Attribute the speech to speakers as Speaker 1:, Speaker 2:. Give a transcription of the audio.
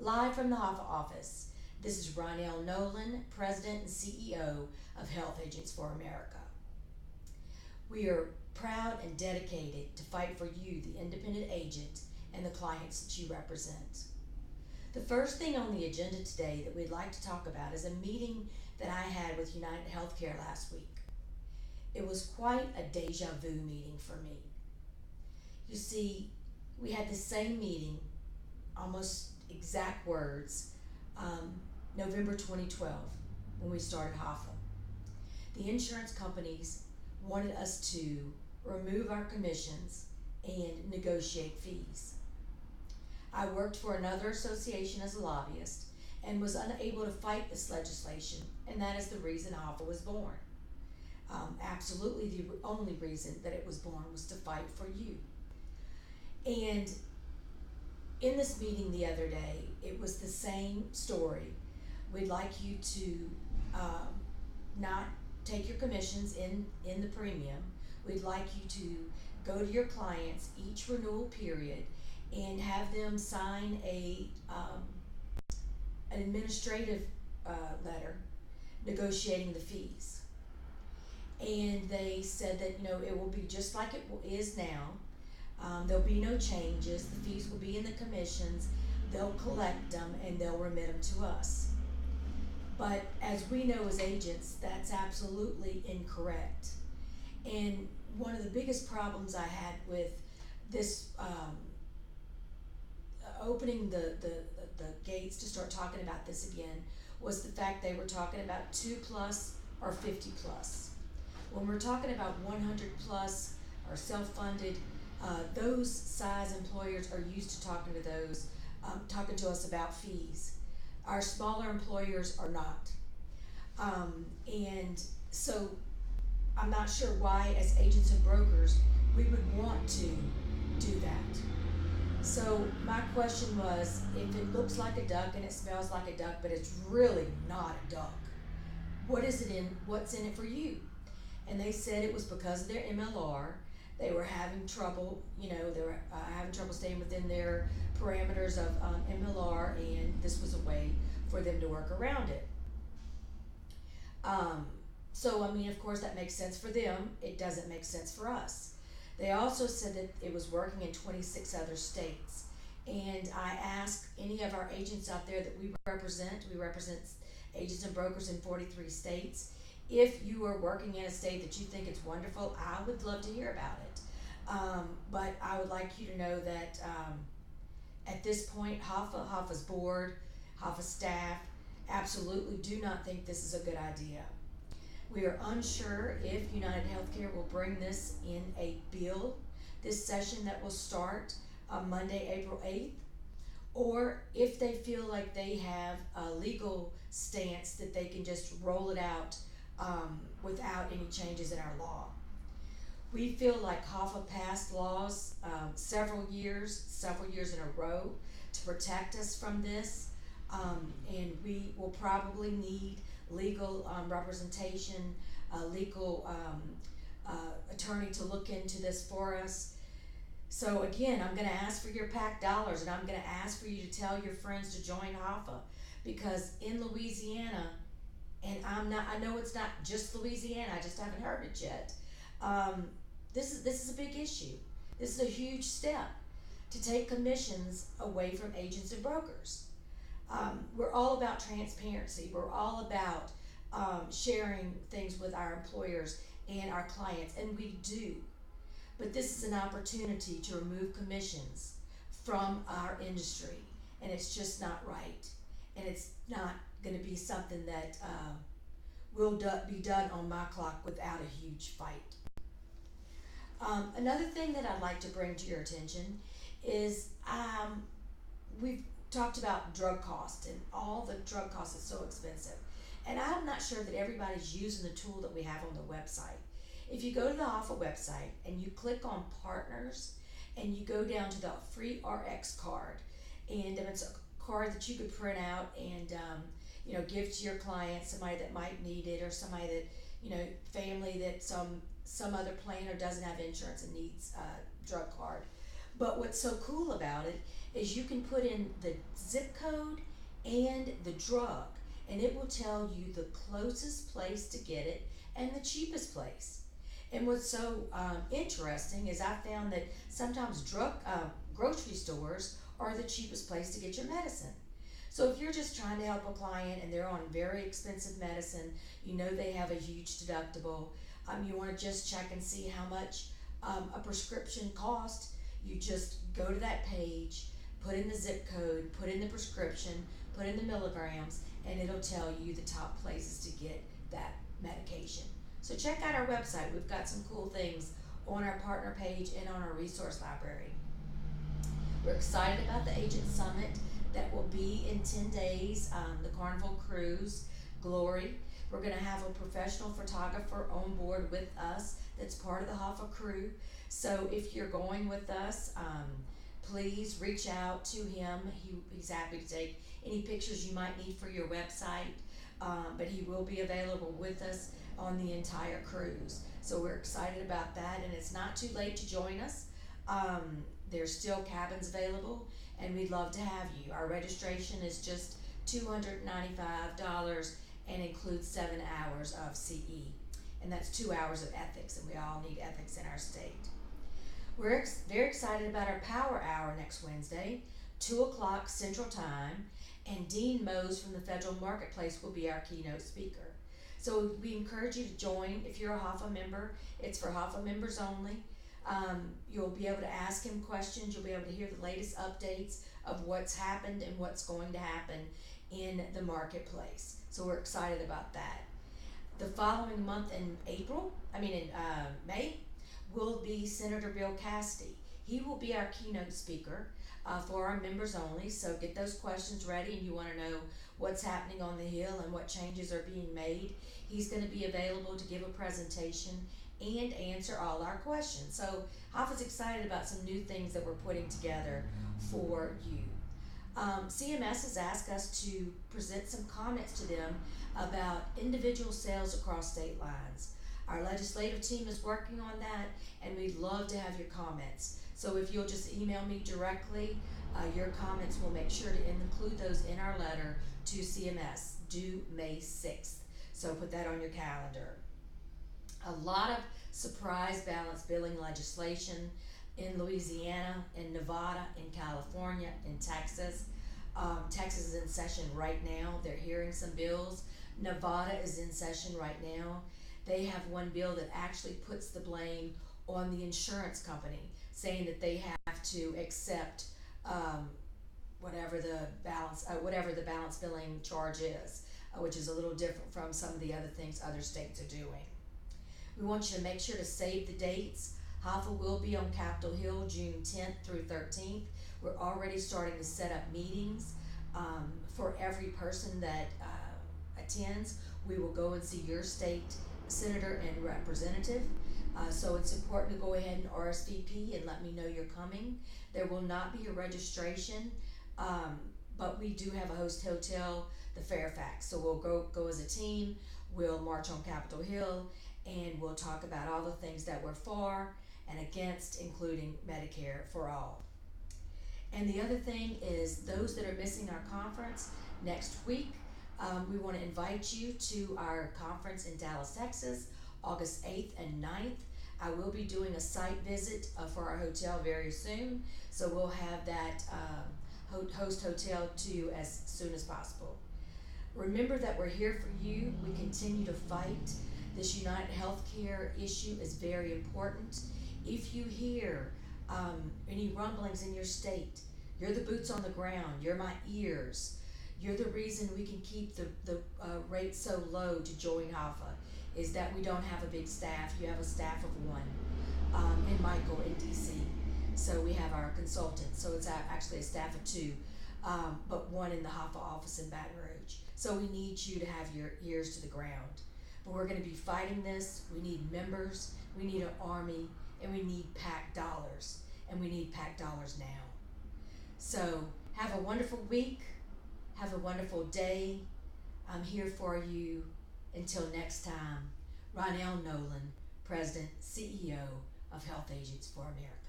Speaker 1: Live from the HAFA office, this is Ronell Nolan, President and CEO of Health Agents for America. We are proud and dedicated to fight for you, the independent agent, and the clients that you represent. The first thing on the agenda today that we'd like to talk about is a meeting that I had with United Healthcare last week. It was quite a deja vu meeting for me. You see, we had the same meeting, almost exact words, November 2012, when we started HAFA. The insurance companies wanted us to remove our commissions and negotiate fees. I worked for another association as a lobbyist and was unable to fight this legislation, and that is the reason HAFA was born. Absolutely the only reason that it was born was to fight for you. And in this meeting the other day, it was the same story. We'd like you to not take your commissions in the premium. We'd like you to go to your clients each renewal period and have them sign an administrative letter negotiating the fees. And they said that it will be just like it is now. There'll be no changes. The fees will be in the commissions. They'll collect them and they'll remit them to us. But as we know as agents, that's absolutely incorrect. And one of the biggest problems I had with this opening the gates to start talking about this again was the fact they were talking about 2+ or 50+. When we're talking about 100+ or self-funded, those size employers are used to talking to us about fees. Our smaller employers are not. And so I'm not sure why, as agents and brokers, we would want to do that. So my question was, if it looks like a duck and it smells like a duck, but it's really not a duck, what's in it for you? And they said it was because of their MLR. They were having trouble, they were having trouble staying within their parameters of MLR, and this was a way for them to work around it. So, of course, that makes sense for them. It doesn't make sense for us. They also said that it was working in 26 other states. And I asked any of our agents out there that we represent agents and brokers in 43 states, if you are working in a state that you think it's wonderful, I would love to hear about it. But I would like you to know that at this point, HAFA's board, HAFA staff absolutely do not think this is a good idea. We are unsure if United Healthcare will bring this in a bill this session that will start on Monday, April 8th, or if they feel like they have a legal stance that they can just roll it out without any changes in our law. We feel like HAFA passed laws several years in a row to protect us from this, and we will probably need legal representation, a legal attorney to look into this for us. So again, I'm going to ask for your PAC dollars, and I'm going to ask for you to tell your friends to join HAFA, because in Louisiana, and I know it's not just Louisiana, I just haven't heard it yet. This is a big issue. This is a huge step to take commissions away from agents and brokers. We're all about transparency. We're all about sharing things with our employers and our clients, and we do. But this is an opportunity to remove commissions from our industry, and it's just not right. And it's not going to be something that will be done on my clock without a huge fight. Another thing that I'd like to bring to your attention is we've talked about drug costs, and all the drug costs is so expensive. And I'm not sure that everybody's using the tool that we have on the website. If you go to the HAFA website and you click on partners and you go down to the free RX card, and it's a card that you could print out and give to your client, somebody that might need it, or somebody that family that some other planner doesn't have insurance and needs a drug card. But what's so cool about it is you can put in the zip code and the drug, and it will tell you the closest place to get it and the cheapest place. And what's so interesting is I found that sometimes grocery stores are the cheapest place to get your medicine. So if you're just trying to help a client and they're on very expensive medicine, you know they have a huge deductible, you want to just check and see how much a prescription costs, you just go to that page, put in the zip code, put in the prescription, put in the milligrams, and it'll tell you the top places to get that medication. So check out our website. We've got some cool things on our partner page and on our resource library. We're excited about the Agent Summit that will be in 10 days, the Carnival Cruise Glory. We're going to have a professional photographer on board with us that's part of the HAFA crew. So if you're going with us, please reach out to him. He's happy to take any pictures you might need for your website, but he will be available with us on the entire cruise. So we're excited about that, and it's not too late to join us. There's still cabins available, and we'd love to have you. Our registration is just $295 and includes 7 hours of CE, and that's 2 hours of ethics, and we all need ethics in our state. We're very excited about our Power Hour next Wednesday, 2 o'clock Central Time, and Dean Mose from the Federal Marketplace will be our keynote speaker. So we encourage you to join. If you're a HAFA member, it's for HAFA members only. You'll be able to ask him questions. You'll be able to hear the latest updates of what's happened and what's going to happen in the marketplace. So we're excited about that. The following month in May, will be Senator Bill Cassidy. He will be our keynote speaker for our members only. So get those questions ready, and you want to know what's happening on the Hill and what changes are being made. He's going to be available to give a presentation and answer all our questions. So HAFA's excited about some new things that we're putting together for you. CMS has asked us to present some comments to them about individual sales across state lines. Our legislative team is working on that, and we'd love to have your comments. So if you'll just email me directly, your comments, we'll make sure to include those in our letter to CMS due May 6th. So put that on your calendar. A lot of surprise balance billing legislation in Louisiana, in Nevada, in California, in Texas. Texas is in session right now. They're hearing some bills. Nevada is in session right now. They have one bill that actually puts the blame on the insurance company, saying that they have to accept whatever the balance billing charge is, which is a little different from some of the other things other states are doing. We want you to make sure to save the dates. HAFA will be on Capitol Hill June 10th through 13th. We're already starting to set up meetings for every person that attends. We will go and see your state senator and representative. So it's important to go ahead and RSVP and let me know you're coming. There will not be a registration, but we do have a host hotel, the Fairfax. So we'll go as a team. We'll march on Capitol Hill, and we'll talk about all the things that we're for and against, including Medicare for all. And the other thing is, those that are missing our conference next week, we want to invite you to our conference in Dallas, Texas, August 8th and 9th. I will be doing a site visit for our hotel very soon, so we'll have that host hotel to you as soon as possible. Remember that we're here for you. We continue to fight. This United Healthcare issue is very important. If you hear any rumblings in your state, you're the boots on the ground, you're my ears. You're the reason we can keep the rate so low to join HAFA, is that we don't have a big staff. You have a staff of one, and Michael in DC. So we have our consultants, so it's actually a staff of 2, but 1 in the HAFA office in Baton Rouge. So we need you to have your ears to the ground. But we're going to be fighting this. We need members, we need an army, and we need PAC dollars, and we need PAC dollars now. So have a wonderful week. Have a wonderful day. I'm here for you. Until next time, Ronell Nolan, President, CEO of Health Agents for America.